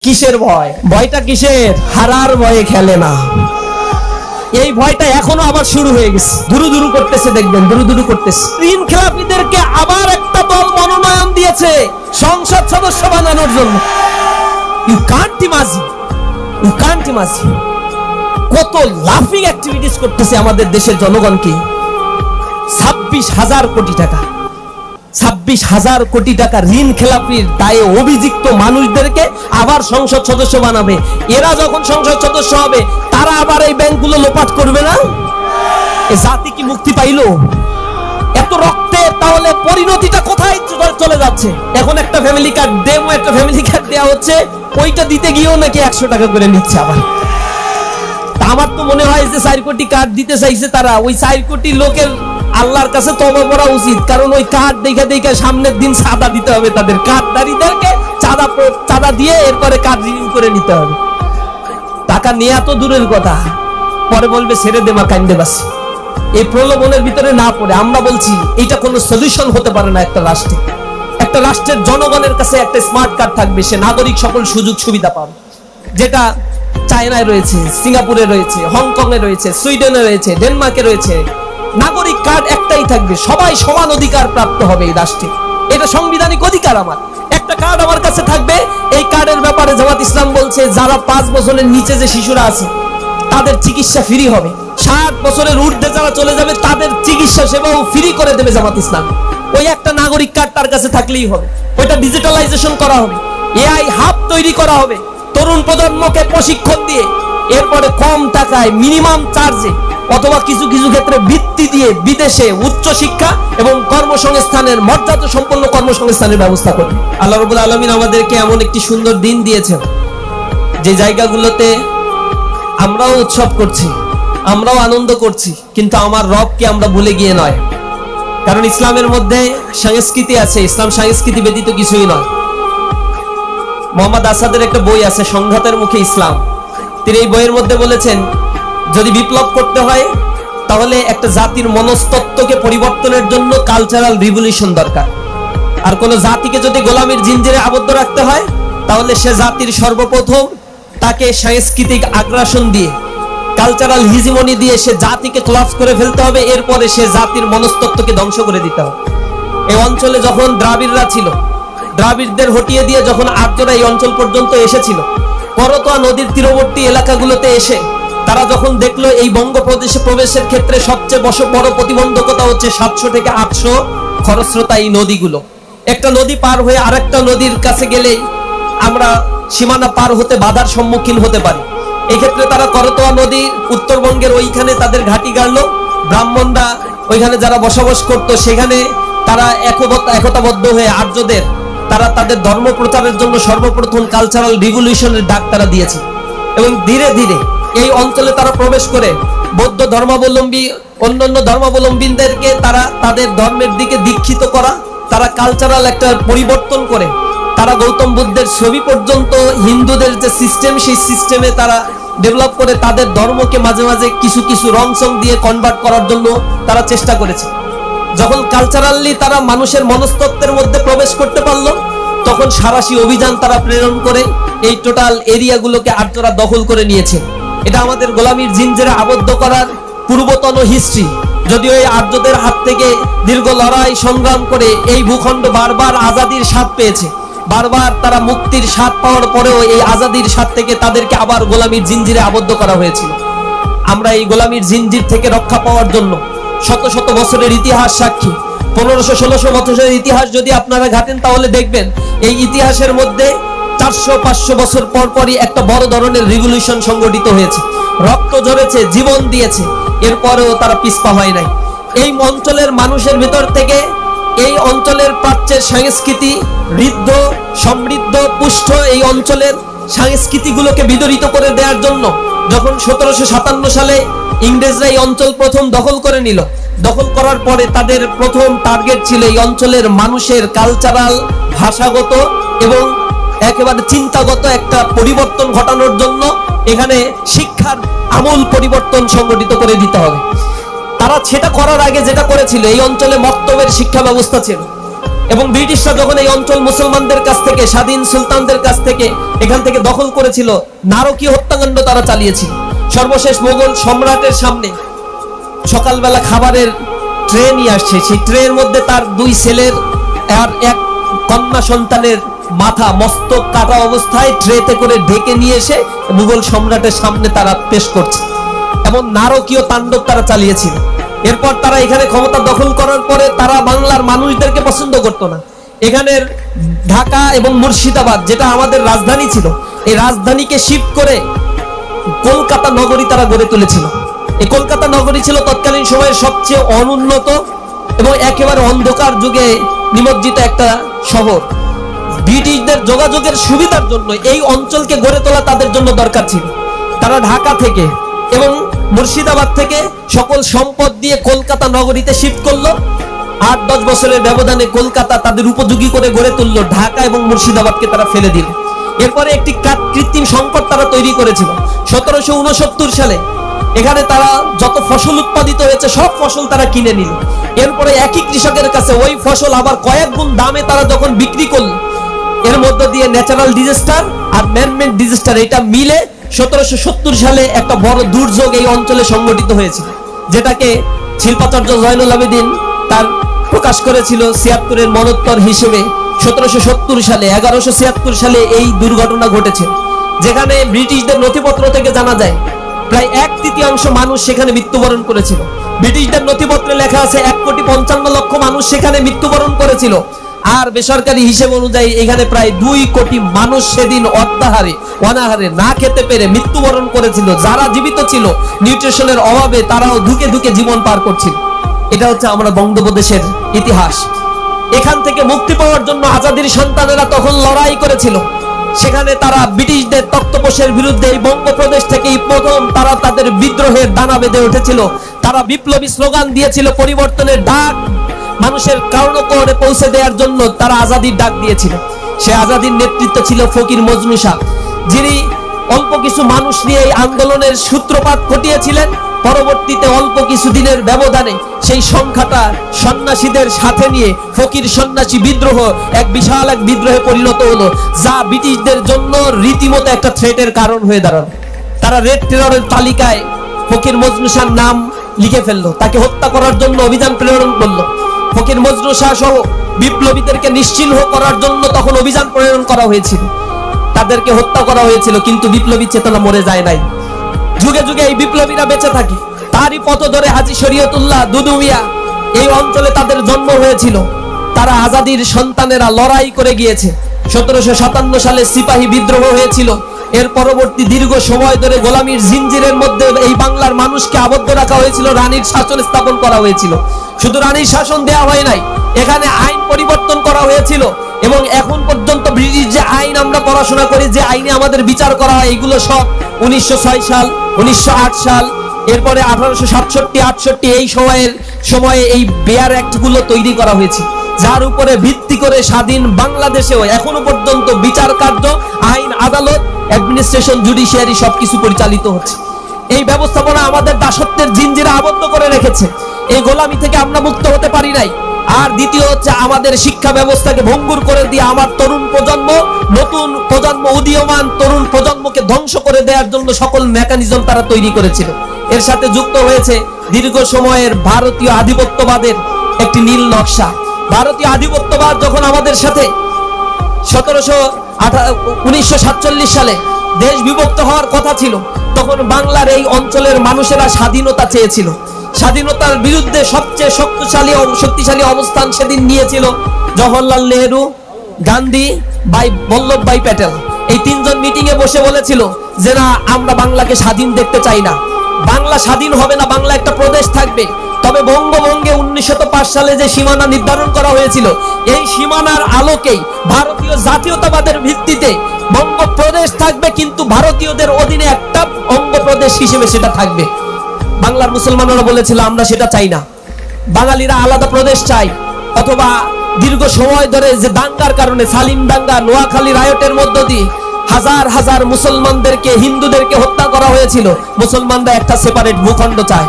কিসের ভয়? ভয়টা কিসের? হারার ভয়ে খেলে না। এই ভয়টা এখনো আবার শুরু হয়ে গেছে, দুরু দুরু করতেছে, দেখবেন দুরু দুরু করতেছে। ঋণ খেলাপিদেরকে আবার একটা দল মনোনয়ন দিয়েছে সংসদ সদস্য বানানোর জন্য। You can't imagine, you can't imagine কত লাফিং অ্যাক্টিভিটিস করতেছে আমাদের দেশের জনগণকে। 26,000 কোটি টাকা, 26,000 কোটি টাকা ঋণ খেলাপির দায়ে অভিযুক্ত মানুষদেরকে আবার সংসদ সদস্য বানাবে। এরা যখন সংসদ সদস্য হবে তারা আবার এই ব্যাংকগুলো লোপাট করবে না? এ জাতি কি মুক্তি পাইল? এত রক্তের তাহলে পরিণতিটা কোথায় চলে যাচ্ছে? এখন একটা ফ্যামিলি কার্ড ডেমো, একটা ফ্যামিলি কার্ড দেওয়া হচ্ছে, ওইটা দিতে গিয়েও নাকি 100 টাকা করে নিচ্ছে আবার। আমার তো মনে হয় যে 4 কোটি কার্ড দিতে চাইছে তারা, ওই 4 কোটি লোকের আল্লাহর কাছে তওবা করা উচিত। কারণ ওই কার্ড দেখে দেখে সামনের দিন চাঁদা দিতে হবে, তাদের কার্ডদারিদেরকে চাঁদা দিয়ে এরপরে কার্ড রিনিউ করে নিতে হবে। টাকা নিয়ে এত দূরের কথা, পরে বলবে ছেড়ে দেবা কান্দে বাসি। এই প্রলোভনের ভিতরে না পড়ে আমরা বলছি এটা কোনো সলিউশন হতে পারে না একটা রাষ্ট্রে। একটা রাষ্ট্রের জনগণের কাছে একটা স্মার্ট কার্ড থাকবে, সে নাগরিক সকল সুযোগ সুবিধা পাবে, যেটা চায়নায় রয়েছে, সিঙ্গাপুরে রয়েছে, হংকং এ রয়েছে, সুইডেনে রয়েছে, ডেনমার্কে রয়েছে। নাগরিক কার্ড একটাই থাকবে, সবাই সমান অধিকার প্রাপ্ত হবে এই রাষ্ট্রে। এটা সাংবিধানিক অধিকার। আমার একটা কার্ড আমার কাছে থাকবে। এই কার্ডের ব্যাপারে জামাত ইসলাম বলছে যারা 5 বছরের নিচে যে শিশুরা আছে তাদের চিকিৎসা ফ্রি হবে। 60 বছরের ঊর্ধ্বে যারা চলে যাবে তাদের চিকিৎসা সেবাও ফ্রি করে দেবে জামাত ইসলাম। ওই একটা নাগরিক কার্ড তার কাছে থাকলেই হবে। ওইটা ডিজিটালাইজেশন করা হবে, এআই হাব তৈরি করা হবে, তরুণ প্রজন্মকে প্রশিক্ষণ দিয়ে এরপরে কম টাকায় মিনিমাম চার্জে অথবা কিছু কিছু ক্ষেত্রে বৃত্তি দিয়ে বিদেশে উচ্চ শিক্ষা এবং কর্মসংস্থানের মর্যাদা সম্পন্ন কর্মসংস্থানের ব্যবস্থা করবে। আল্লাহ রাব্বুল আলামিন আমাদেরকে এমন একটি সুন্দর দিন দিয়েছেন যে জায়গাগুলোতে আমরাও উৎসব করছি, আমরাও আনন্দ করছি, কিন্তু আমার রবকে আমরা ভুলে গিয়ে নয়। কারণ ইসলামের মধ্যে সংস্কৃতি আছে, ইসলাম সংস্কৃতি ব্যতীত কিছুই নয়। মোহাম্মদ আসাদের একটা বই আছে, সংঘাতের মুখে ইসলাম। তিনি এই বইয়ের মধ্যে বলেছেন যদি বিপ্লব করতে হয় তাহলে একটা জাতির মনস্তত্ত্বকে পরিবর্তনের জন্য কালচারাল রিভলিউশন দরকার। আর কোন জাতিকে যদি গোলামির জিঞ্জিরে আবদ্ধ রাখতে হয় তাহলে সে জাতির সর্বপ্রথম তাকে সাংস্কৃতিক আগ্রাসন দিয়ে, কালচারাল হিজিমনি দিয়ে সে জাতিকে ক্লাস করে ফেলতে হবে। এরপরে সে জাতির মনস্তত্ত্বকে ধ্বংস করে দিতে হবে। এই অঞ্চলে যখন দ্রাবিড়রা ছিল, দ্রাবিড়দের হটিয়ে দিয়ে যখন আর্যরা এই অঞ্চল পর্যন্ত এসেছিল, করতোয়া নদীর তীরবর্তী এলাকাগুলোতে এসে তারা যখন দেখলো এই বঙ্গপ্রদেশে প্রবেশের ক্ষেত্রে সবচেয়ে বড় প্রতিবন্ধকতা হচ্ছে 700 থেকে 800 খরস্রোতা এই নদীগুলো। একটা নদী পার হয়ে আরেকটা নদীর কাছে গেলে আমরা সীমানা পার হতে বাধার সম্মুখীন হতে পারি। এই ক্ষেত্রে তারা করতোয়া নদী উত্তরবঙ্গের ওইখানে তাদের ঘাঁটি গাড়লো। ব্রাহ্মণরা ওইখানে যারা বসবাস করতো সেখানে তারা একতাবদ্ধ হয়ে আর্যদের তারা তাদের ধর্ম প্রচারের জন্য সর্বপ্রথম কালচারাল রিভলিউশনের ডাক তারা দিয়েছে। এবং ধীরে ধীরে এই অঞ্চলে তারা প্রবেশ করে বৌদ্ধ ধর্মাবলম্বী অন্যান্য ধর্মাবলম্বীদেরকে তারা তাদের ধর্মের দিকে দীক্ষিত করা, তারা কালচারাল একটা পরিবর্তন করে তারা গৌতম বুদ্ধের ছবি পর্যন্ত হিন্দুদের যে সিস্টেম সেই সিস্টেমে তারা ডেভেলপ করে তাদের ধর্মকে মাঝে মাঝে কিছু কিছু রং সং দিয়ে কনভার্ট করার জন্য তারা চেষ্টা করেছে। যখন কালচারালি তারা মানুষের মনস্তত্ত্বের মধ্যে প্রবেশ করতে পারলো তখন সারাশি অভিযান তারা প্রেরণ করে এই টোটাল এরিয়াগুলোকে আর্যরা দখল করে নিয়েছে। এটা আমাদের গোলামির জিঞ্জিরে আবদ্ধ করার পূর্বতন হিস্ট্রি। যদিও এই আর্যদের হাত থেকে দীর্ঘ লড়াই সংগ্রাম করে এই ভূখণ্ড বারবার আজাদির স্বাদ পেয়েছে, বারবার তারা মুক্তির স্বাদ পাওয়ার পরেও এই আজাদির স্বাদ থেকে তাদেরকে আবার গোলামির জিঞ্জিরে আবদ্ধ করা হয়েছিল। আমরা এই গোলামির জিঞ্জির থেকে রক্ষা পাওয়ার জন্য শত শত বছরের ইতিহাস সাক্ষী। 1500-1600 বছরের ইতিহাস যদি আপনারা ঘাটেন তাহলে দেখবেন এই ইতিহাসের মধ্যে 400-500 বছর পর পরই একটা বড় ধরনের রিভলিউশন সংগঠিত হয়েছে, রক্ত ঝরেছে, জীবন দিয়েছে, এরপরেও তারা পিছপা হয় নাই। এই অঞ্চলের মানুষের ভিতর থেকে এই অঞ্চলের প্রাচ্যের সংস্কৃতি ঋদ্ধ সমৃদ্ধ পুষ্ট এই অঞ্চলের সংস্কৃতিগুলোকে বিদরিত করে দেওয়ার জন্য যখন 1757 সালে ইংরেজরা এই অঞ্চল প্রথম দখল করে নিল, দখল করার পরে তাদের প্রথম টার্গেট ছিল এই অঞ্চলের মানুষের কালচারাল, ভাষাগত এবং একেবারে চিন্তাগত একটা পরিবর্তন ঘটানোর জন্য এখানে শিক্ষার আমূল পরিবর্তন সংগঠিত করে দিতে হবে। তারা সেটা করার আগে যেটা করেছিল, এই অঞ্চলে মক্তবের শিক্ষা ব্যবস্থা ছিল। এবং ব্রিটিশরা যখন এই অঞ্চল মুসলমানদের কাছ থেকে, স্বাধীন সুলতানদের কাছ থেকে এখান থেকে দখল করেছিল, নারকীয় হত্যাকাণ্ড তারা চালিয়েছিল। সর্বশেষ মোগল সম্রাটের সামনে সকালবেলা খাবারের ট্রে নিয়ে আসছে, সেই ট্রের মধ্যে তার 2 ছেলের আর 1 কন্যা সন্তানের মাথা, মস্তক কাটা অবস্থায় ট্রেতে করে ঢেকে নিয়ে এসে মুঘল সম্রাটের সামনে তারা পেশ করছে। এমন নারকীয় তাণ্ডব তারা চালিয়েছিল। এরপর তারা এখানে ক্ষমতা দখল করার পরে তারা বাংলার মানুষদেরকে পছন্দ করতো না। এখানের ঢাকা এবং মুর্শিদাবাদ, যেটা আমাদের রাজধানী ছিল, এই রাজধানীকে শিফট করে কলকাতা নগরী তারা গড়ে তুলেছিল। এই কলকাতা নগরী ছিল তৎকালীন সময়ের সবচেয়ে অনুন্নত এবং একেবারে অন্ধকার যুগে নিমজ্জিত একটা শহর। ব্রিটিশদের যোগাযোগের সুবিধার জন্য এই অঞ্চলকে গড়ে তোলা তাদের জন্য দরকার ছিল। তারা ঢাকা থেকে এবং মুর্শিদাবাদ থেকে সকল সম্পদ দিয়ে কলকাতা নগরীতে শিফট করলো। 8-10 বছরের ব্যবধানে কলকাতা তাদের উপযোগী করে গড়ে তুললো, ঢাকা এবং মুর্শিদাবাদকে তারা ফেলে দিল। এরপরে একটি কৃত্রিম সংকট তারা তৈরি করেছিল 1769 সালে। এখানে তারা যত ফসল উৎপাদিত হয়েছে সব ফসল তারা কিনে নিল। এরপরে একই কৃষকের কাছে ওই ফসল আবার কয়েক গুণ দামে তারা যখন বিক্রি করল, এর মধ্য দিয়ে ন্যাচারাল ডিজাস্টার আর ম্যানমেড ডিজাস্টার এটা মিলে 1770 সালে একটা বড় দুর্যোগ এই অঞ্চলে সংঘটিত হয়েছিল, যেটাকে শিল্পাচার্য জয়নুল আবেদিন তার প্রকাশ করেছিল 76-এর মনোত্তর হিসেবে। 1770 সালে 1176 সালে এই দুর্ঘটনা ঘটেছে, যেখানে ব্রিটিশদের নথিপত্র থেকে জানা যায় প্রায় 1/3 মানুষ সেখানে মৃত্যুবরণ করেছিল। ব্রিটিশদের নথিপত্রে লেখা আছে 1,55,00,000 মানুষ সেখানে মৃত্যুবরণ করেছিল। আর বেসরকারি হিসেব অনুযায়ী এখানে প্রায় 2 কোটি মানুষ সেদিন অনাহারে না খেতে পেরে মৃত্যুবরণ করেছিল। যারা জীবিত ছিল নিউট্রিশনের অভাবে তারাও ধুকে ধুকে জীবন পার করছিল। এটা হচ্ছে আমরা বঙ্গোপদেশের ইতিহাস। এখান থেকে মুক্তি পাওয়ার জন্য আজাদির সন্তানেরা তখন লড়াই করেছিল। সেখানে তারা ব্রিটিশদের তক্তপোষের বিরুদ্ধে এই বঙ্গপ্রদেশ থেকেই প্রথম তারা তাদের বিদ্রোহের দানা বেঁধে উঠেছিল। তারা বিপ্লবী স্লোগান দিয়েছিল, পরিবর্তনের ডাক মানুষের কারণে পৌঁছে দেওয়ার জন্য তারা আজাদির ডাক দিয়েছিল। সে আজাদির নেতৃত্ব ছিল ফকির মজনু শাহ, যিনি অল্প কিছু মানুষ নিয়ে এই আন্দোলনের সূত্রপাত ঘটিয়েছিলেন। পরবর্তীতে অল্প কিছু দিনের ব্যবধানে সেই সংখ্যাটা সন্ন্যাসীদের সাথে নিয়ে ফকির সন্ন্যাসী বিদ্রোহ এক বিশাল এক বিদ্রোহে পরিণত হলো, যা ব্রিটিশদের জন্য রীতিমতো একটা থ্রেটের কারণ হয়ে দাঁড়ালো। তারা রেড টেররের তালিকায় ফকির মজনু শাহর নাম লিখে ফেললো, তাকে হত্যা করার জন্য অভিযান প্রেরণ করলো। ফকির মজনু শাহ সহ বিপ্লবীদেরকে নিশ্চিহ্ন করার জন্য তখন অভিযান প্রেরণ করা হয়েছিল, তাদেরকে হত্যা করা হয়েছিল, কিন্তু বিপ্লবী চেতনা মরে যায় নাই। যুগে যুগে এই বিপ্লবীরা বেঁচে থাকে। তারই পথ ধরে হাজী শরীয়তুল্লাহ দুদু মিয়া এই অঞ্চলে তাদের জন্ম হয়েছিল। তারা আজাদির সন্তানেরা লড়াই করে গিয়েছে। 1757 সালে সিপাহী বিদ্রোহ হয়েছিল। এর পরবর্তী দীর্ঘ সময় ধরে গোলামীর জিনজিরের মধ্যে এই বাংলার মানুষকে আবদ্ধ রাখা হয়েছিল, রানীর শাসন স্থাপন করা হয়েছিল। শুধু রানীর শাসন দেওয়া হয় নাই, এখানে আইন পরিবর্তন করা হয়েছিল। এবং এখন পর্যন্ত ব্রিটিশ যে আইন আমরা পড়াশোনা করি, যে আইনে আমাদের বিচার করা হয়, এগুলো সব 1906 সাল, 1908 সাল, এরপরে 1867-68 এই সময়ে এই বেয়ার অ্যাক্ট গুলো তৈরি করা হয়েছে, যার উপরে ভিত্তি করে স্বাধীন বাংলাদেশেও এখনো পর্যন্ত বিচার কার্য, আইন, আদালত, অ্যাডমিনিস্ট্রেশন, জুডিশিয়ারি সবকিছু পরিচালিত হচ্ছে। এই ব্যবস্থাপনা আমাদের দাসত্বের জিনজিরা আবদ্ধ করে রেখেছে। এই গোলামি থেকে আমরা মুক্ত হতে পারি নাই। আর দ্বিতীয় হচ্ছে আমাদের শিক্ষা ব্যবস্থাকে ভঙ্গুর করে দিয়ে আমার তরুণ প্রজন্ম, নতুন প্রজন্ম, উদীয়মান তরুণ প্রজন্মকে ধ্বংস করে দেওয়ার জন্য সকল মেকানিজম তারা তৈরি করেছিল। এর সাথে যুক্ত হয়েছে দীর্ঘ সময়ের ভারতীয় আধিপত্যবাদের একটি নীল নকশা। ভারতীয় আধিপত্যবাদ যখন আমাদের সাথে 1947 সালে দেশ বিভক্ত হওয়ার কথা ছিল, তখন বাংলার এই অঞ্চলের মানুষেরা স্বাধীনতা চেয়েছিল। স্বাধীনতার বিরুদ্ধে সবচেয়ে শক্তিশালী অবস্থান সেদিন নিয়েছিল জওহরলাল নেহেরু, গান্ধী, বল্লভভাই প্যাটেল। এই তিনজন মিটিং এ বসে বলেছিল যে না, আমরা বাংলাকে স্বাধীন দেখতে চাই না, বাংলা স্বাধীন হবে না, বাংলা একটা প্রদেশ থাকবে। তবে বঙ্গভঙ্গে 1905 সালে যে সীমানা নির্ধারণ করা হয়েছিল, এই সীমানার আলোকেই ভারতীয় জাতীয়তাবাদের ভিত্তিতে বঙ্গপ্রদেশ থাকবে, কিন্তু ভারতীয়দের অধীনে একটা অঙ্গপ্রদেশ হিসেবে সেটা থাকবে। বাংলার মুসলমানরা বলেছিল আমরা সেটা চাই না, বাঙালিরা আলাদা প্রদেশ চাই। অথবা দীর্ঘ সময় ধরে যে দাঙ্গার কারণে, সালিম দাঙ্গা, নোয়াখালী রায়টের মধ্য দিয়ে হাজার হাজার মুসলমানদেরকে, হিন্দুদেরকে হত্যা করা হয়েছিল। মুসলমানরা একটা সেপারেট ভূখণ্ড চায়,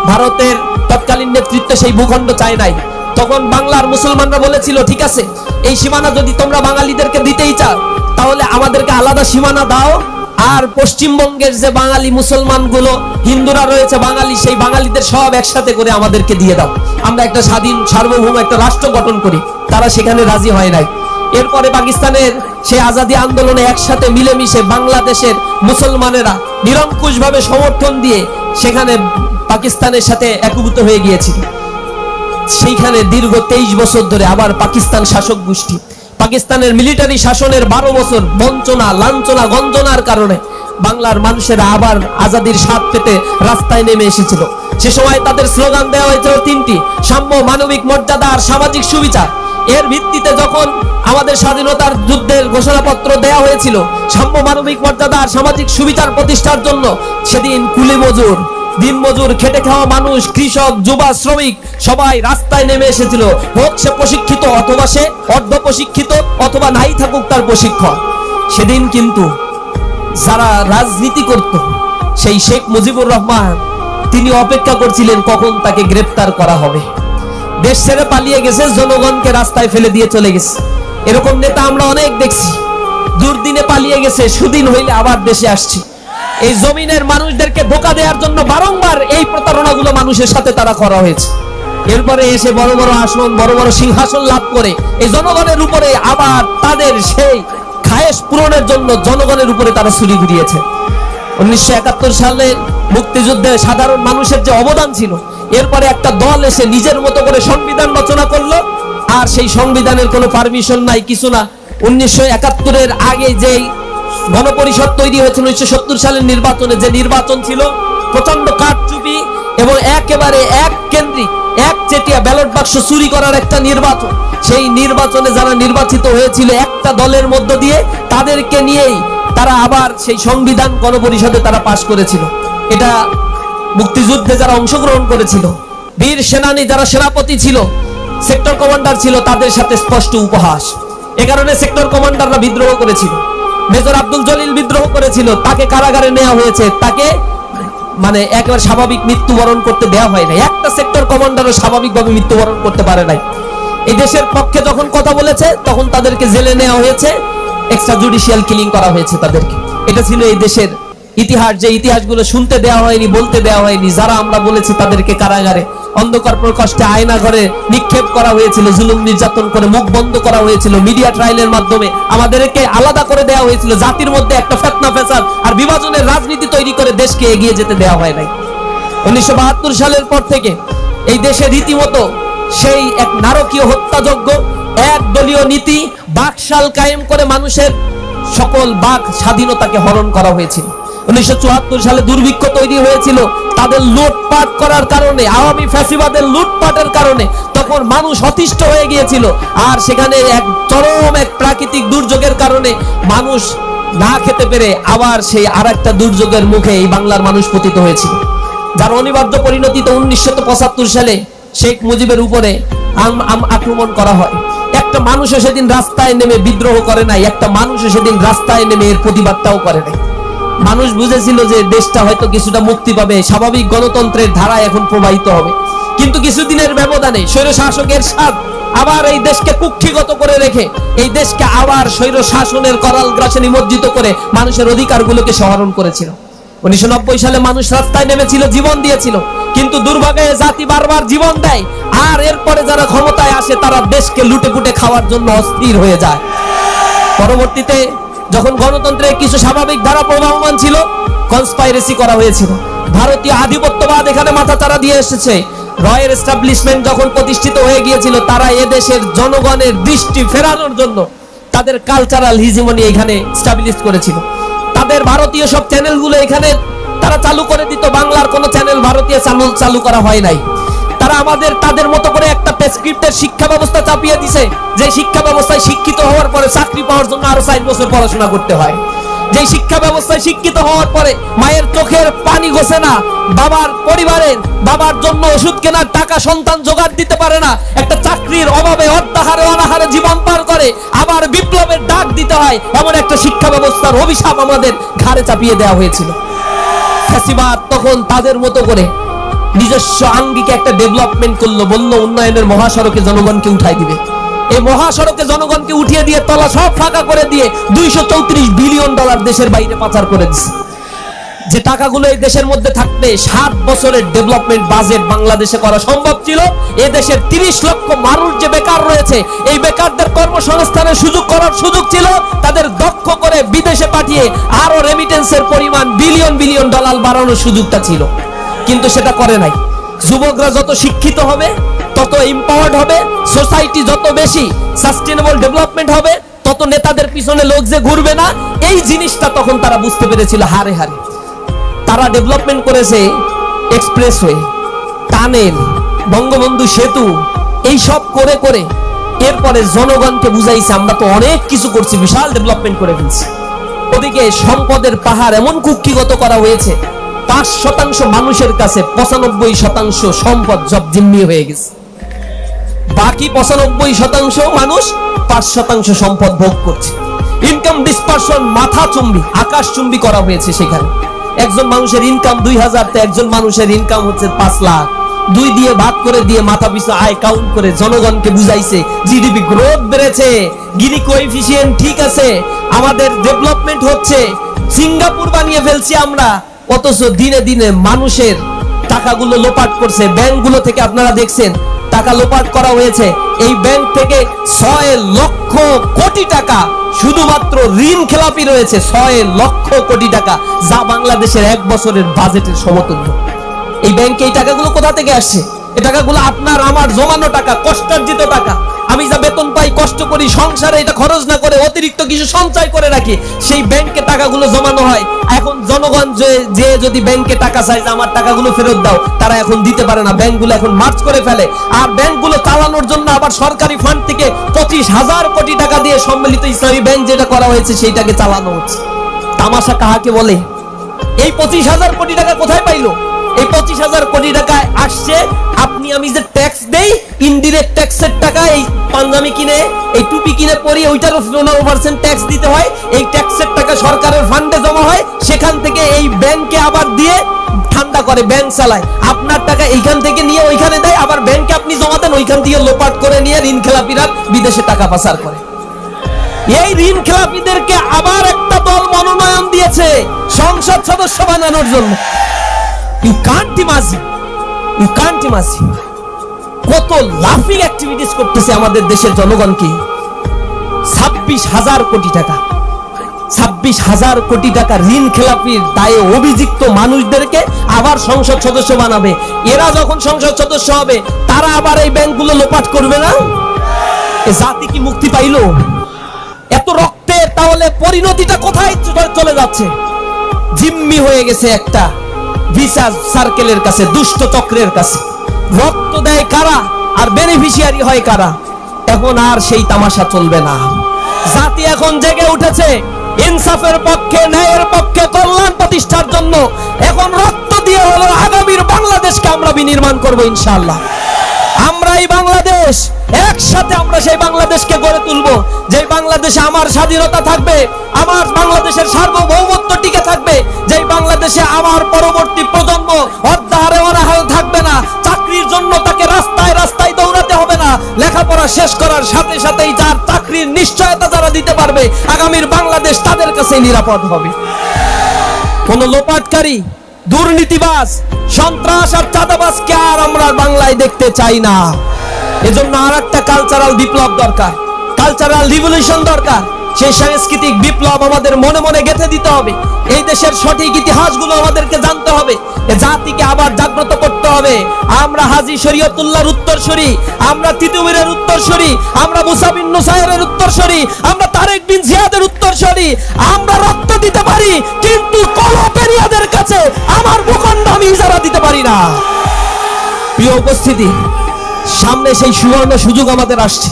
ভারতের তৎকালীন নেতৃত্ব সেই ভূখণ্ড চায় নাই। তখন বাংলার মুসলমানরা বলেছিল, ঠিক আছে, এই সীমানা যদি তোমরা বাঙালিদেরকে দিতেই চাও তাহলে আমাদেরকে আলাদা সীমানা দাও, আর পশ্চিমবঙ্গের যে বাঙালি মুসলমানগুলো হিন্দুরা রয়েছে বাঙালি, সেই বাঙালিদের সব একসাথে করে আমাদেরকে দিয়ে দাও, আমরা একটা স্বাধীন সার্বভৌম একটা রাষ্ট্র গঠন করি। তারা সেখানে রাজি হয় নাই। এরপরে পাকিস্তানের সেই আজাদী আন্দোলনে একসাথে মিলেমিশে বাংলাদেশের মুসলমানেরা নিরঙ্কুশভাবে সমর্থন দিয়ে সেখানে পাকিস্তানের সাথে একীভূত হয়ে গিয়েছিল। সেইখানে দীর্ঘ 23 বছর ধরে আবার পাকিস্তান শাসক গোষ্ঠী, পাকিস্তানের মিলিটারি শাসনের 12 বছর বঞ্চনা, লাঞ্ছনা, গঞ্জনার কারণে বাংলার মানুষেরা আবার আজাদির স্বাদ পেতে রাস্তায় নেমে এসেছিল। সে সময় তাদের স্লোগান দেওয়া হয়েছিল 3টি: সাম্য, মানবিক মর্যাদা আর সামাজিক সুবিচার। এর ভিত্তিতে যখন আমাদের স্বাধীনতার যুদ্ধের ঘোষণাপত্র দেওয়া হয়েছিল সাম্য, মানবিক মর্যাদা আর সামাজিক সুবিচার প্রতিষ্ঠার জন্য, সেদিন কুলি মজুর, দিন মজুর, খেটে খাওয়া মানুষ, কৃষক, যুবা, শ্রমিক সবাই রাস্তায় নেমে এসেছিল। হোক সে প্রশিক্ষিত অথবা সে অর্ধ প্রশিক্ষিত অথবা নাই থাকুক তার প্রশিক্ষণ। সেদিন কিন্তু যারা রাজনীতি করত, সেই শেখ মুজিবুর রহমান, তিনি অপেক্ষা করছিলেন কখন তাকে গ্রেফতার করা হবে। দেশ ছেড়ে পালিয়ে গেছে, জনগণকে রাস্তায় ফেলে দিয়ে চলে গেছে। এরকম নেতা আমরা অনেক দেখছি। দুর্দিনে পালিয়ে গেছে, সুদিন হইলে আবার দেশে আসছে। এই জমিনের মানুষদেরকে ধোঁকা দেওয়ার জন্য বারংবার এই প্রতারণাগুলো মানুষের সাথে তারা করা হয়েছে। এরপরে এসে বড় বড় আসন, বড় বড় সিংহাসন লাভ করে এই জনগণের উপরে আবার তাদের সেই খায়েশ পূরণের জন্য জনগণের উপরে তারা ছুরি ঘুরিয়েছে। 1971 সালে মুক্তিযুদ্ধে সাধারণ মানুষের যে অবদান ছিল, এরপরে একটা দল এসে নিজের মতো করে সংবিধান রচনা করলো, আর সেই সংবিধানের কোনো পারমিশন নাই, কিছু না। 1971-এর আগে যেই গণপরিষদ তৈরি হয়েছিল 1970 সালের নির্বাচনে, যে নির্বাচন ছিল প্রচন্ড কারচুপি এবং একেবারে এক কেন্দ্রিক, এক চেটিয়া ব্যালট বাক্স চুরি করার একটা নির্বাচন। সেই নির্বাচনে যারা নির্বাচিত হয়েছিল একটা দলের মধ্য দিয়ে, তাদেরকে নিয়েই তারা আবার সেই সংবিধান গণপরিষদে তারা পাশ করেছিল। এটা মুক্তিযুদ্ধে যারা অংশগ্রহণ করেছিল, বীর সেনানী যারা সেনাপতি ছিল, সেক্টর কমান্ডার ছিল, তাদের সাথে স্পষ্ট উপহাস। এ কারণে সেক্টর কমান্ডাররা বিদ্রোহ করেছিল। মেজর আব্দুল জলিল বিদ্রোহ করেছিল, তাকে কারাগারে নেওয়া হয়েছে, তাকে মানে একেবারে স্বাভাবিক মৃত্যুবরণ করতে দেওয়া হয় নাই। একটা সেক্টর কমান্ডারও স্বাভাবিকভাবে মৃত্যুবরণ করতে পারে নাই। এই দেশের পক্ষে যখন কথা বলেছে তখন তাদেরকে জেলে নেওয়া হয়েছে, এক্সট্রা জুডিশিয়াল কিলিং করা হয়েছে তাদেরকে। এটা ছিল এই দেশের ইতিহাস, যে ইতিহাসগুলো শুনতে দেওয়া হয়নি, বলতে দেওয়া হয়নি। যারা আমরা বলেছি তাদেরকে কারাগারে, অন্ধকার প্রকোষ্ঠে, আয়না ঘরে নিক্ষেপ করা হয়েছিল, জুলুম নির্যাতন করে মুখ বন্ধ করা হয়েছিল, মিডিয়া ট্রায়ালের মাধ্যমে আমাদেরকে আলাদা করে দেওয়া হয়েছিল। জাতির মধ্যে একটা ফিতনা ফ্যাসাদ আর বিভাজনের রাজনীতি তৈরি করে দেশকে এগিয়ে যেতে দেওয়া হয় নাই। 1972 সালের পর থেকে এই দেশে রীতিমতো সেই এক নারকীয় হত্যাযজ্ঞ, এক দলীয় নীতি, বাকশাল কায়েম করে মানুষের সকল বাক স্বাধীনতাকে হরণ করা হয়েছিল। 1974 সালে দুর্ভিক্ষ তৈরি হয়েছিল তাদের লুটপাট করার কারণে, আওয়ামী ফ্যাসিবাদের লুটপাটের কারণে। তখন মানুষ অতিষ্ঠ হয়ে গিয়েছিল, আর সেখানে এক চরম এক প্রাকৃতিক দুর্যোগের কারণে মানুষ না খেতে পেরে আবার সেই আরেকটা দুর্যোগের মুখে এই বাংলার মানুষ পতিত হয়েছিল, যার অনিবার্য পরিণতিতে 1975 সালে শেখ মুজিবের উপরে আক্রমণ করা হয়। একটা মানুষও সেদিন রাস্তায় নেমে বিদ্রোহ করে নাই, একটা মানুষও সেদিন রাস্তায় নেমে এর প্রতিবাদটাও করে নাই। মানুষ বুঝেছিল যে দেশটা হয়তো কিছুটা মুক্তি পাবে, স্বাভাবিক গণতন্ত্রের ধারা এখন প্রবাহিত হবে। কিন্তু কিছুদিনের ব্যবধানে স্বৈর শাসকের স্বাদ আবার এই দেশকে কুক্ষিগত করে রেখে এই দেশকে আবার স্বৈর শাসনের করাল গ্রাসে নিমজ্জিত করে মানুষের অধিকারগুলোকে সহরণ করেছিল। 1990 সালে মানুষ রাস্তায় নেমেছিল, জীবন দিয়েছিল, কিন্তু দুর্ভাগ্যে জাতি বারবার জীবন দেয়, আর এরপরে যারা ক্ষমতায় আসে তারা দেশকে লুটে পুটে খাওয়ার জন্য অস্থির হয়ে যায়। পরবর্তীতে যখন গণতন্ত্রের কিছু স্বাভাবিক ধারা প্রবাহমান ছিল, কনস্পাইরেসি করা হয়েছিল। ভারতীয় আধিপত্যবাদ এখানে মাথাচাড়া দিয়ে এসেছে। রয়্যাল এস্টাবলিশমেন্ট যখন প্রতিষ্ঠিত হয়ে গিয়েছিল, তারা এদেশের জনগণের দৃষ্টি ফেরানোর জন্য তাদের কালচারাল হিজিমনি এখানে স্টাবলিশ করেছিল। তাদের ভারতীয় সব চ্যানেলগুলো এখানে তারা চালু করে দিত, বাংলার কোনো চ্যানেল ভারতীয় চ্যানেল চালু করা হয় নাই। তারা তাদের মতো করে একটা প্রেসক্রিপ্টের শিক্ষা ব্যবস্থা চাপিয়ে দিছে, যে শিক্ষা ব্যবস্থায় শিক্ষিত হওয়ার পরে চাকরি পাওয়ার জন্য আরো 4 বছর পড়াশোনা করতে হয়। যে শিক্ষা ব্যবস্থায় শিক্ষিত হওয়ার পরে মায়ের চোখের পানি ঘোষে না, বাবার জন্য ওষুধ কেনার টাকা সন্তান জোগাড় দিতে পারে না, একটা চাকরির অভাবে অর্ধাহারে অনাহারে জীবন পার করে, আবার বিপ্লবের ডাক দিতে হয়, এমন একটা শিক্ষা ব্যবস্থার অভিশাপ আমাদের ঘাড়ে চাপিয়ে দেওয়া হয়েছিল। ফ্যাসিবাদ তখন তাদের মতো করে নিজস্ব আঙ্গিকে একটা ডেভেলপমেন্ট করলো, বলল উন্নয়নের মহাসড়কে জনগণকে উঠাই দিবে। এই মহাসড়কে জনগণকে উঠিয়ে দিয়ে তলা সব ফাঁকা করে দিয়ে $234 বিলিয়ন দেশের বাইরে পাচার করে দিচ্ছে। যে টাকাগুলো এই দেশের মধ্যে থাকতে 7 বছরের ডেভেলপমেন্ট বাজেট বাংলাদেশে করা সম্ভব ছিল। এই দেশের 30 লক্ষ মানুষ যে বেকার রয়েছে, এই বেকারদের কর্মসংস্থানের সুযোগ করার সুযোগ ছিল, তাদের দক্ষ করে বিদেশে পাঠিয়ে আরো রেমিটেন্সের পরিমাণ বিলিয়ন বিলিয়ন ডলার বাড়ানোর সুযোগটা ছিল, কিন্তু সেটা করে নাই। যুবকরা যত শিক্ষিত হবে, তত এম্পাওয়ার্ড হবে, সোসাইটি যত বেশি সাস্টেনেবল ডেভেলপমেন্ট হবে, তত নেতাদের পিছনে লোক যে ঘুরবে না, এই জিনিসটা তখন তারা বুঝতে পেরেছিল হারে হারে। তারা ডেভেলপমেন্ট করেছে এক্সপ্রেসওয়ে, টানেল, বঙ্গবন্ধু সেতু, এই সব করে করে এরপরে জনগণকে বুঝাইছে আমরা তো অনেক কিছু করছি, বিশাল ডেভেলপমেন্ট করে ফেলছি। ওদিকে সম্পদের পাহাড় এমন কুক্ষিগত করা হয়েছে, 5% মানুষের কাছে 95% সম্পদ জব জিম্মি হয়ে গেছে। বাকি 95% মানুষ 5% সম্পদ ভোগ করছে। ইনকাম ডিসপারশন মাথাচুম্বী, আকাশচুম্বী করা হয়েছে। সেখানে একজন মানুষের ইনকাম 2000, তো একজন মানুষের ইনকাম হচ্ছে 5 লাখ। 2 দিয়ে ভাগ করে দিয়ে মাথা পিছু আয় কাউন্ট করে জনগণকে বুঝাইছে জিডিপি গ্রোথ বেড়েছে, গিনি কোএফিসিয়েন্ট ঠিক আছে, আমাদের ডেভেলপমেন্ট হচ্ছে, সিঙ্গাপুর বানিয়ে ফেলছি আমরা। অথচ দিনে দিনে মানুষের টাকাগুলো লোপাট করছে। ব্যাংকগুলো থেকে আপনারা দেখছেন টাকা লোপাট করা হয়েছে। এই ব্যাংক থেকে 6 লক্ষ কোটি টাকা শুধুমাত্র ঋণ খেলাপি রয়েছে, 6 লক্ষ কোটি টাকা, যা বাংলাদেশের 1 বছরের বাজেটের সমতুল্য। এই ব্যাংকে এই টাকাগুলো কোথা থেকে আসছে? এই টাকাগুলো আপনার আমার জমানো টাকা, কষ্টার্জিত টাকা। আমি যা বেতন পাই, কষ্ট করি, সংসারে এটা খরচ না করে অতিরিক্ত কিছু সঞ্চয় করে রাখি, সেই ব্যাংকে টাকাগুলো জমানো হয়। এখন জনগণ যে যদি ব্যাংকে টাকা চায় যে আমার টাকাগুলো ফেরত দাও, তারা এখন দিতে পারে না, ব্যাংকগুলো এখন মার্জ করে ফেলে। আর ব্যাংকগুলো চালানোর জন্য আবার সরকারি ফান্ড থেকে 25,000 কোটি টাকা দিয়ে সম্মিলিত ইসলামী ব্যাংক যেটা করা হয়েছে সেইটাকে চালানো হচ্ছে। তামাশা কাহাকে বলে? এই 25,000 কোটি টাকা কোথায় পাইলো? এই 25,000 কোটি টাকা আসছে আপনি আমি যে ট্যাক্স দেই, ইনডিরেক্ট ট্যাক্সের টাকা। এই পাঞ্জাবি কিনে, এই টুপি কিনে পরি, ওইটারও 15% ট্যাক্স দিতে হয়। এই ট্যাক্সের টাকা সরকারের ফান্ডে জমা হয়, সেখান থেকে এই ব্যাংকে আবার দিয়ে ঠান্ডা করে ব্যাংক চালায়। আপনার টাকা এইখান থেকে নিয়ে ওইখানে দেয়, আবার ব্যাংকে আপনি জমা দেন, ওইখান থেকে লোপাট করে নিয়ে ঋণ খেলাপিরা বিদেশে টাকা পাচার করে। এই ঋণ খেলাপিদেরকে আবার একটা দল মনোনয়ন দিয়েছে সংসদ সদস্য বানানোর জন্য। You can't imagine, you can't imagine কত লাফিং অ্যাক্টিভিটিস করতেছে আমাদের দেশের জনগণকে। 26,000 কোটি টাকা, 26,000 কোটি টাকা ঋণ খেলাপির দায়ে অভিযুক্ত মানুষদেরকে আবার সংসদ সদস্য বানাবে। এরা যখন সংসদ সদস্য হবে, তারা আবার এই ব্যাংকগুলো লোপাট করবে না? এ জাতি কি মুক্তি পাইল? এত রক্তের তাহলে পরিণতিটা কোথায় চলে যাচ্ছে? জিম্মি হয়ে গেছে একটা ভিসা সার্কেলের কাছে, দুষ্ট চক্রের কাছে। রক্ত দেয় কারা আর বেনিফিশিয়ারি হয় কারা? এখন আর সেই তামাশা চলবে না। জাতি এখন জেগে উঠেছে ইনসাফের পক্ষে, ন্যায়ের পক্ষে, কল্যাণ প্রতিষ্ঠার জন্য। এখন রক্ত দিয়ে হলো আগামীর বাংলাদেশকে আমরা বিনির্মাণ করব ইনশাআল্লাহ। আমরা এই বাংলাদেশ একসাথে, আমরা সেই বাংলাদেশকে গড়ে তুলব, যে বাংলাদেশে আমার স্বাধীনতা থাকবে, আমার বাংলাদেশের সার্বভৌমত্ব টিকে থাকবে, যে বাংলাদেশে আমার পরবর্তী প্রজন্ম অর্ধাহারে অনাহারে থাকবে না। চাকরির জন্য তাকে রাস্তায় রাস্তায় দৌড়াতে হবে না। লেখাপড়া শেষ করার সাথে সাথেই যার চাকরির নিশ্চয়তা যারা দিতে পারবে, আগামীর বাংলাদেশ তাদের কাছে নিরাপদ হবে। কোন লোপাটকারী, দুর্নীতিবাজ, সন্ত্রাস আর চাঁদাবাজকে আর আমরা বাংলায় দেখতে চাই না। এজন্য আর একটা কালচারাল বিপ্লব দরকার, কালচারাল রিভলিউশন দরকার। সেই সাংস্কৃতিক বিপ্লব আমাদের মনে মনে গেঁথে দিতে হবে। এই দেশের সঠিক ইতিহাসগুলো আমাদেরকে জানতে হবে, এ জাতিকে আবার জাগ্রত করতে হবে। আমরা হাজী শরীয়তুল্লাহর উত্তরসূরি, আমরা তিতুমিরের উত্তরসূরি, আমরা মুসা বিন নুসাইরের উত্তরসূরি, আমরা তারেক বিন জিয়াদের উত্তরসূরি। আমরা রক্ত দিতে পারি, কিন্তু কলপেরিয়াদের কাছে আমার ভূখণ্ড আমি ইজারা দিতে পারি না। প্রিয় উপস্থিতি, সামনে সেই সুবর্ণ সুযোগ আমাদের আসছে।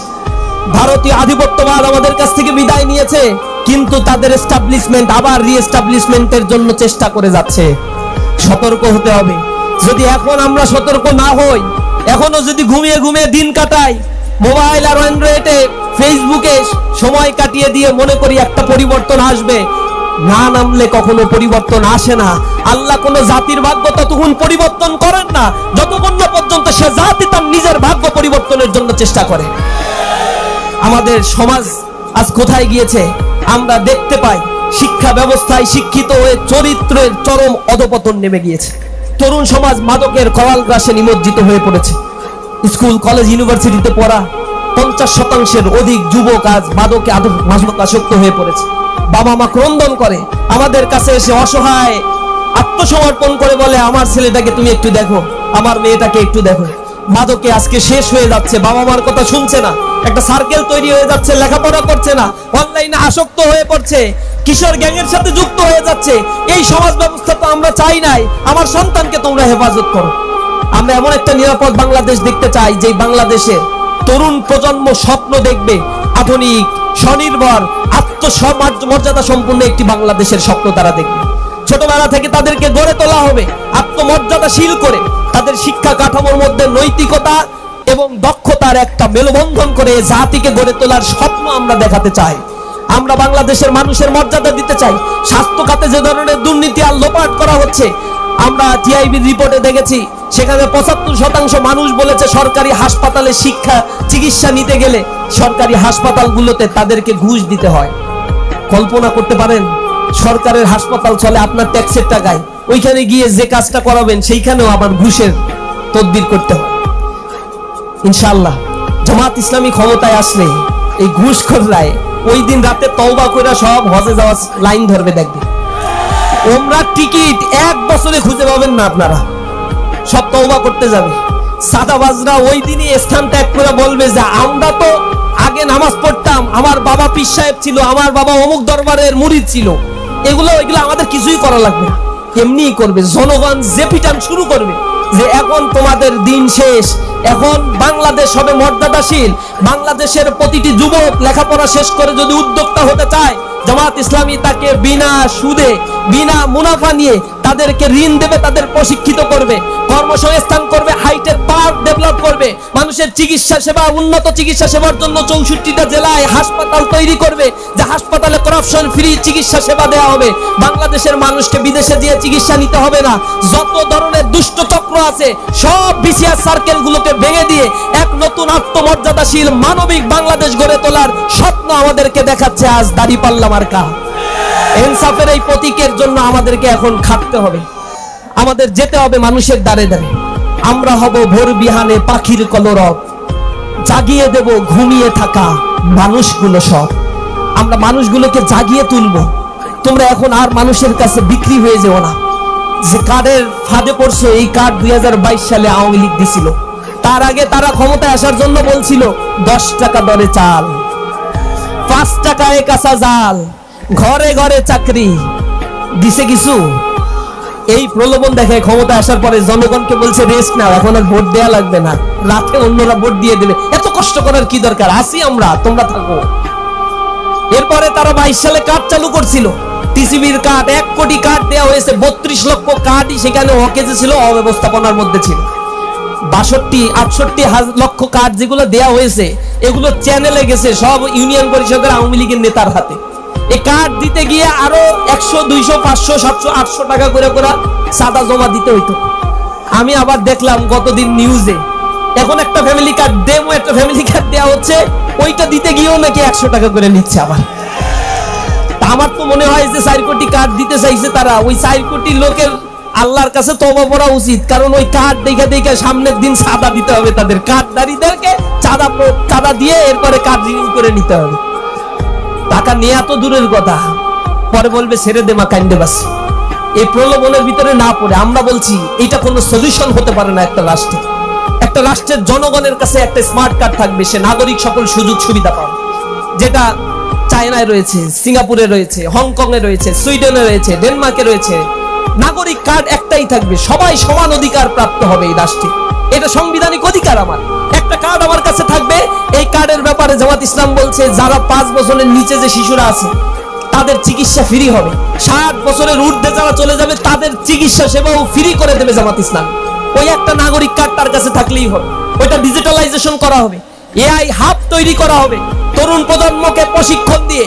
ভারতীয় আধিপত্যবাদ আমাদের কাছ থেকে বিদায় নিয়েছে, কিন্তু তাদের এস্টাবলিশমেন্ট আবার রিএস্টাবলিশমেন্টের জন্য চেষ্টা করে যাচ্ছে। সতর্ক হতে হবে। যদি এখন আমরা সতর্ক না হই, এখনো যদি ঘুমিয়ে ঘুমিয়ে দিন কাটাই, মোবাইল আর অ্যান্ড্রয়েডে ফেসবুকে সময় কাটিয়ে দিয়ে মনে করি একটা পরিবর্তন আসবে, না নামলে কখনো পরিবর্তন আসে না। আল্লাহ কোন জাতির ভাগ্য ততক্ষণ পরিবর্তন করেন না যতক্ষণ না পর্যন্ত সে জাতি তার নিজের ভাগ্য পরিবর্তনের জন্য চেষ্টা করে। আমাদের সমাজ আজ কোথায় গিয়েছে আমরা দেখতে পাই। শিক্ষা ব্যবস্থায় শিক্ষিত হয়ে চরিত্রের চরম অধপতন নেমে গিয়েছে। তরুণ সমাজ মাদকের করাল গ্রাসে নিমজ্জিত হয়ে পড়েছে। স্কুল কলেজ ইউনিভার্সিটিতে পড়া 50% অধিক যুবক আজ মাদকাসক্ত হয়ে পড়েছে। বাবা মা ক্রন্দন করে, আমাদের কাছে এসে অসহায় আত্মসমর্পণ করে বলে, আমার ছেলেটাকে তুমি একটু দেখো, আমার মেয়েটাকে একটু দেখো। মাদকে আজকে শেষ হয়ে যাচ্ছে, বাবা মার কথা শুনছে না, একটা সার্কেল তৈরি হয়ে যাচ্ছে, লেখাপড়া করছে না, অনলাইনে আসক্ত হয়ে পড়ছে, কিশোর গ্যাংয়ের সাথে যুক্ত হয়ে যাচ্ছে। এই সমাজ ব্যবস্থা তো আমরা চাই নাই। আমার সন্তানকে তোমরা হেফাজত করো। আমরা এমন একটা নিরাপদ বাংলাদেশ দেখতে চাই যে বাংলাদেশে তরুণ প্রজন্ম স্বপ্ন দেখবে আধুনিক, স্বনির্ভর, আত্মমর্যাদা সম্পন্ন একটি বাংলাদেশের স্বপ্ন তারা দেখবে। ছোটবেলা থেকে তাদেরকে গড়ে তোলা হবে আত্মমর্যাদাশীল করে। তাদের শিক্ষা কাঠামোর মধ্যে নৈতিকতা এবং দক্ষতার একটা মেলবন্ধন করে জাতিকে গড়ে তোলার স্বপ্ন আমরা দেখাতে চাই। আমরা বাংলাদেশের মানুষের মর্যাদা দিতে চাই। স্বাস্থ্য খাতে যে ধরনের দুর্নীতি আর লোপাট করা হচ্ছে, আমরা টিআইবির রিপোর্টে দেখেছি, সেখানে 75% মানুষ বলেছে সরকারি হাসপাতালে চিকিৎসা নিতে গেলে সরকারি হাসপাতালগুলোতে তাদেরকে ঘুষ দিতে হয়। কল্পনা করতে পারেন, সরকারের হাসপাতাল চলে আপনার ট্যাক্সের টাকায়, ওইখানে গিয়ে যে কাজটা করাবেন সেইখানেও আবার ঘুষের তদবির করতে হয়। ইনশাআল্লাহ জামাত ইসলামী ক্ষমতায় আসলে এই ঘুষখোররায় ওই দিন রাতে তওবা কইরা সব হজে যাওয়ার লাইন ধরবে। দেখবে ওমরার টিকিট 1 বছরে খুঁজে পাবেন না, আপনারা সব তওবা করতে যাবে। সাদাবাজরা ওই দিনই স্থান ত্যাগ করে বলবে যে আমরা তো আগে নামাজ পড়তাম, আমার বাবা পীর সাহেব ছিল, আমার বাবা অমুক দরবারের মুরিদ ছিল, এগুলো আমাদের কিছুই করা লাগবে না। এমনিই করবে, জনগণ যে পিটান শুরু করবে যে এখন তোমাদের দিন শেষ, এখন বাংলাদেশ হবে মর্যাদাশীল। বাংলাদেশের প্রতিটি যুবক লেখাপড়া শেষ করে যদি উদ্যোক্তা হতে চায়, জামাত ইসলামী তাকে বিনা সুদে, বিনা মুনাফা নিয়ে তাদেরকে ঋণ দেবে, তাদের প্রশিক্ষিত করবে, কর্মসংস্থান করবে, হাইটেক পার্ক ডেভেলপ করবে, মানুষের চিকিৎসা সেবা, উন্নত চিকিৎসা সেবার জন্য 64টা জেলায় হাসপাতাল তৈরি করবে, যে হাসপাতালে করাপশন ফ্রি চিকিৎসা সেবা দেওয়া হবে। বাংলাদেশের মানুষকে বিদেশে দিয়ে চিকিৎসা নিতে হবে না। যত ধরনের দুষ্ট চক্র আছে সব বিসিআর সার্কেলগুলোকে ভেঙে দিয়ে এক নতুন আত্মমর্যাদাশীল মানবিক বাংলাদেশ গড়ে তোলার স্বপ্ন আমাদেরকে দেখাচ্ছে আজ দাঁড়িপাল্লা মার্কা। ইনসাফের এই প্রতীকের জন্য আমাদেরকে এখন খাটতে হবে, আমাদের যেতে হবে মানুষের দ্বারে দ্বারে। আমরা হব ভোর বিহানে পাখির কলরব, জাগিয়ে দেব ঘুমিয়ে থাকা মানুষগুলো সব। আমরা মানুষগুলোকে জাগিয়ে তুলব। তোমরা এখন আর মানুষের কাছে বিক্রি হয়ে যেও না। যে কার্ডের ফাঁদে পড়ছো, এই কার্ড 2022 সালে আওয়ামী লীগ দিছিল। তার আগে তারা ক্ষমতায় আসার জন্য বলছিল 10 টাকা দরে চাল, 5 টাকায় কাঁচা জাল, ঘরে ঘরে চাকরি দিছে কিছু। এই প্রলোভন দেখে ক্ষমতা আসার পরে জনগণকে বলছে রেস্ট নাও, এখন আর ভোট দেয়া লাগবে না, রাতে অন্যরা ভোট দিয়ে দেবে, এত কষ্ট করার কি দরকার, আসি আমরা, তোমরা থাকো। এরপরে তারা 22 সালে কার্ড চালু করছিল, টিসিবির কার্ড, 1 কোটি কার্ড দেওয়া হয়েছে। 32 লক্ষ কার্ডই সেখানে হকেজে ছিল, অব্যবস্থাপনার মধ্যে ছিল। 62-68 লক্ষ কার্ড যেগুলো দেওয়া হয়েছে এগুলো চ্যানেলে গেছে সব ইউনিয়ন পরিষদের আওয়ামী লীগের নেতার হাতে। এই কার্ড দিতে গিয়ে আরো 100, 200, 500, 700, 800 টাকা করে চাঁদা জমা দিতে হইতো। আমি আবার দেখলাম গতদিন নিউজে এখন একটা ফ্যামিলি কার্ড একটা ফ্যামিলি কার্ড দেওয়া হচ্ছে, ওইটা দিতে গিয়েও নাকি 100 টাকা করে নিচ্ছে আবার। আমার তো মনে হয় যে 4 কোটি কার্ড দিতে চাইছে তারা, ওই 4 কোটি লোকের আল্লাহর কাছে তওবা করা উচিত। কারণ ওই কার্ড দেখে সামনের দিন চাঁদা দিতে হবে, তাদের কার্ডদারিদেরকে চাঁদা দিয়ে এরপরে কার্ড রিনিউ করে নিতে হবে। টাকা নিয়ে এত দূরের কথা, পরে বলবে ছেড়ে দে মা কান্দে বাস। এই প্রলোভনের ভিতরে না পড়ে আমরা বলছি এটা কোনো সলিউশন হতে পারে না। একটা রাষ্ট্রের জনগণের কাছে একটা স্মার্ট কার্ড থাকবে, সে নাগরিক সকল সুযোগ সুবিধা পাবে, যেটা চায়নায় রয়েছে, সিঙ্গাপুরে রয়েছে, হংকং এ রয়েছে, সুইডেনে রয়েছে, ডেনমার্কে রয়েছে। নাগরিক কার্ড একটাই থাকবে, সবাই সমান অধিকার প্রাপ্ত হবে এই রাষ্ট্রে। এটা সাংবিধানিক অধিকার। আমার একটা কার্ড আমার কাছে থাকবে। এই কার্ডের ব্যাপারে জামাত ইসলাম বলছে যারা 5 বছরের নিচে যে শিশুরা আছে তাদের চিকিৎসা ফ্রি হবে। 60 বছরের ঊর্ধ্বে যারা চলে যাবে তাদের চিকিৎসা সেবাও ফ্রি করে দেবে জামাত ইসলাম। ওই একটা নাগরিক কার্ড তার কাছে থাকলেই হবে। ওইটা ডিজিটালাইজেশন করা হবে, এআই হাব তৈরি করা হবে, তরুণ প্রজন্মকে প্রশিক্ষণ দিয়ে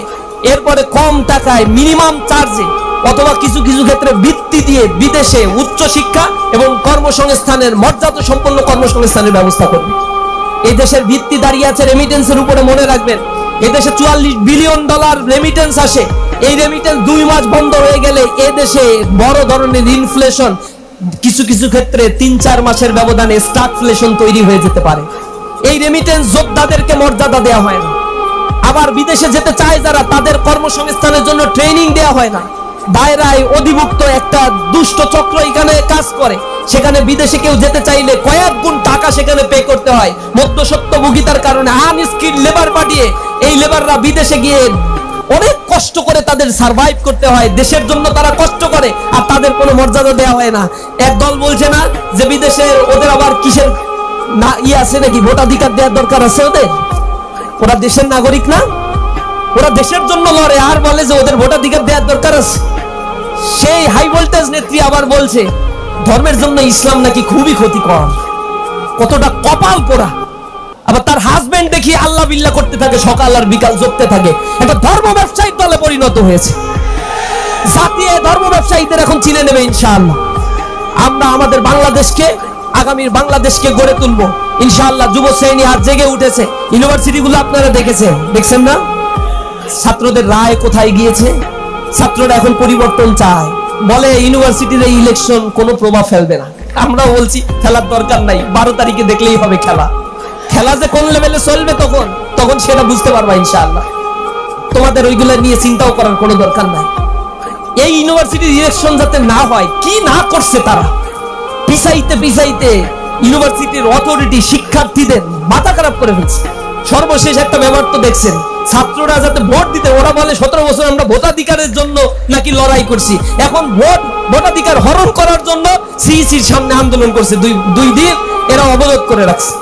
এরপরে কম টাকায় মিনিমাম চার্জে অথবা কিছু কিছু ক্ষেত্রে বৃত্তি দিয়ে বিদেশে উচ্চ শিক্ষা এবং কর্মসংস্থানের মর্যাদা সম্পন্ন কর্মসংস্থানের ব্যবস্থা করবে। এই দেশের ভিত্তি দাঁড়িয়ে আছে রেমিটেন্সের উপরে। মনে রাখবেন, এই দেশে $44 বিলিয়ন রেমিটেন্স আসে। এই রেমিটেন্স 2 মাস বন্ধ হয়ে গেলে এ দেশে বড় ধরনের ইনফ্লেশন, কিছু কিছু ক্ষেত্রে 3-4 মাসের ব্যবধানে স্ট্যাগফ্লেশন তৈরি হয়ে যেতে পারে। এই রেমিটেন্স যোদ্ধাদেরকে মর্যাদা দেওয়া হয় না। আবার বিদেশে যেতে চায় যারা, তাদের কর্মসংস্থানের জন্য ট্রেনিং দেওয়া হয় না। দায়রায় অধিভুক্ত একটা দুষ্ট চক্র এখানে কাজ করে। সেখানে বিদেশে কেউ যেতে চাইলে কয়েক গুণ টাকা সেখানে পে করতে হয়। মধ্যস্বত্বভোগিতার কারণে আনস্কিল্ড লেবার পাঠিয়ে এই লেবাররা বিদেশে গিয়ে অনেক কষ্ট করে তাদের সার্ভাইভ করতে হয়। দেশের জন্য তারা কষ্ট করে, আর তাদের কোনো মর্যাদা দেওয়া হয় না। একদল বলছে না যে বিদেশে ওদের আবার কিসের না আছে নাকি, ভোটাধিকার দেওয়ার দরকার আছে ওদের? ওরা দেশের নাগরিক না? ওরা দেশের জন্য লড়ে, আর বলে যে ওদের ভোটাধিকার দেওয়ার দরকার আছে। সেই হাই ভোল্টেজ নেত্রী আবার বলছে ধর্মের জন্য ইসলাম নাকি খুবই ক্ষতিকর। কতটা কপাল পোড়া! আবার তার হাজবেন্ড দেখি আল্লাহ বিল্লাহ করতে থাকে, সকাল আর বিকাল জপতে থাকে। একটা ধর্ম ব্যবসায়ীর দলে পরিণত হয়েছে। জাতীয় ধর্ম ব্যবসায়ীদের এখন চিনে নেবে ইনশাআল্লাহ। আমরা আমাদের বাংলাদেশকে, আগামীর বাংলাদেশকে গড়ে তুলবো ইনশাআল্লাহ। যুব শ্রেণী আজ জেগে উঠেছে। ইউনিভার্সিটিগুলো আপনারা দেখছেন না? ছাত্রদের রায় কোথায় গিয়েছে? ছাত্ররা এখন পরিবর্তন চায়, বলে ইউনিভার্সিটির এই ইলেকশন কোনো প্রভাব ফেলবে না। আমরা বলছি খেলার দরকার নাই, 12 তারিখে দেখলেই হবে খেলা। খেলা যে কোন লেভেলে চলবে তখন সেটা বুঝতে পারবা ইনশাআল্লাহ। তোমাদের ওইগুলো নিয়ে চিন্তাও করার কোনো দরকার নাই। এই ইউনিভার্সিটির ইলেকশন যাতে না হয়, কি না করছে তারা, পিছাইতে ইউনিভার্সিটির অথরিটি শিক্ষার্থীদের মাথা খারাপ করে ফেলছে। সর্বশেষ একটা ব্যাপার তো দেখছেন, ছাত্ররা যাতে ভোট দিতে, ওরা বলে 17 বছর আমরা ভোটাধিকারের জন্য নাকি লড়াই করছি, এখন ভোটাধিকার হরণ করার জন্য সিইসির সামনে আন্দোলন করছে। দুই দিন এরা অবরোধ করে রাখছে।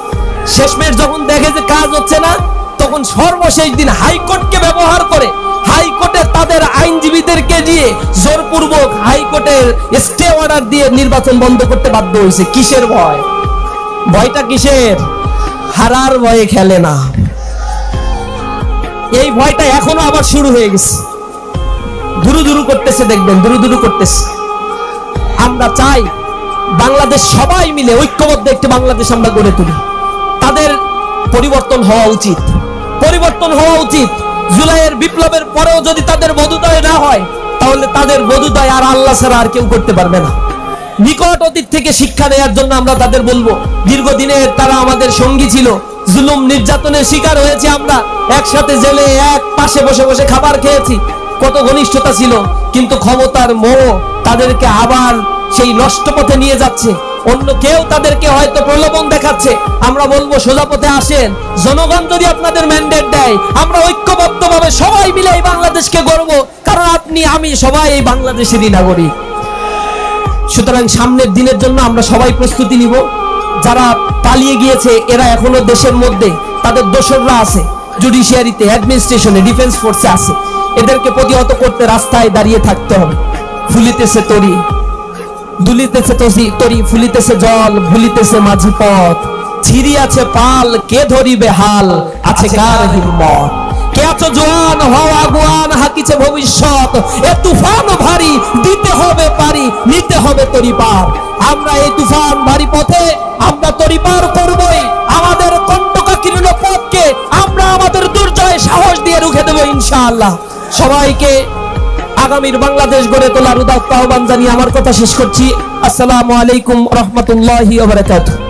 শেষমেশ যখন দেখে যে কাজ হচ্ছে না, তখন সর্বশেষ দিন হাইকোর্টকে ব্যবহার করে হাইকোর্টে তাদের আইনজীবীদেরকে দিয়ে জোরপূর্বক হাইকোর্টের স্টে অর্ডার দিয়ে নির্বাচন বন্ধ করতে বাধ্য হয়েছে। কিসের ভয়? ভয়টা কিসের? হারার ভয়ে খেলে না। এই ভয়টা এখনো আবার শুরু হয়ে গেছে। দুরু করতেছে, দেখবেন দুরু করতেছে। আমরা চাই বাংলাদেশ সবাই মিলে ঐক্যবদ্ধ একটি বাংলাদেশ আমরা গড়ে তুলি। তাদের পরিবর্তন হওয়া উচিত। জুলাইয়ের বিপ্লবের পরেও যদি তাদের বোধোদয় না হয়, তাহলে তাদের বোধোদয় আর আল্লাহ ছাড়া আর কেউ করতে পারবে না। নিকট অতীত থেকে শিক্ষা নেওয়ার জন্য আমরা তাদের বলবো, দীর্ঘদিনের তারা আমাদের সঙ্গী ছিল, জুলুম নির্যাতনের শিকার হয়েছে। আমরা একসাথে জেলে এক পাশে বসে খাবার খেয়েছি, কত ঘনিষ্ঠতা ছিল। কিন্তু ক্ষমতার মোহ তাদেরকে আবার সেই নষ্ট পথে নিয়ে যাচ্ছে। অন্য কেউ তাদেরকে হয়তো প্রলোভন দেখাচ্ছে। আমরা বলবো সোজা পথে আসেন। জনগণ যদি আপনাদের ম্যান্ডেট দেয়, আমরা ঐক্যবদ্ধভাবে সবাই মিলে এই বাংলাদেশকে গড়বো। কারণ আপনি, আমি সবাই এই বাংলাদেশেরই নাগরিক। সুতরাং সামনের দিনের জন্য আমরা সবাই প্রস্তুতি নিব। যারা পালিয়ে গিয়েছে এরা এখনো দেশের মধ্যে, তাদের দোসররা আছে, জুডিশিয়ারিতে, অ্যাডমিনিস্ট্রেশনে, ডিফেন্স ফোর্সে আছে। এদেরকে প্রতিহত করতে রাস্তায় দাঁড়িয়ে থাকতে হবে। ফুলিতেছে তরি, দুলিতেছে তরি, ফুলিতেছে জল, ভুলিতেছে মাঝি পথ, ছিড়িয়াছে পাল, কে ধরিবে হাল, আছে কার হিম্মত। কে আছো জোয়ান, হও আগুয়ান, হাকিছে ভবিষ্যৎ। এ তুফান ভারী, দিতে হবে পারি, নিতে হবে তরি পার। আমরা এই তুফান ভারী পথে আমরা তরি পার করবই। আমাদের কণ্টকাকীর্ণ পথকে আমরা আমাদের দুর্জয় সাহস দিয়ে রুখে দেবো ইনশাআল্লাহ। সবাইকে আগামীর বাংলাদেশ গড়ে তোলার উদাত্ত আহ্বান জানিয়ে আমার কথা শেষ করছি। আসসালামু আলাইকুম রহমতুল্লাহি ওয়া বারাকাতুহু।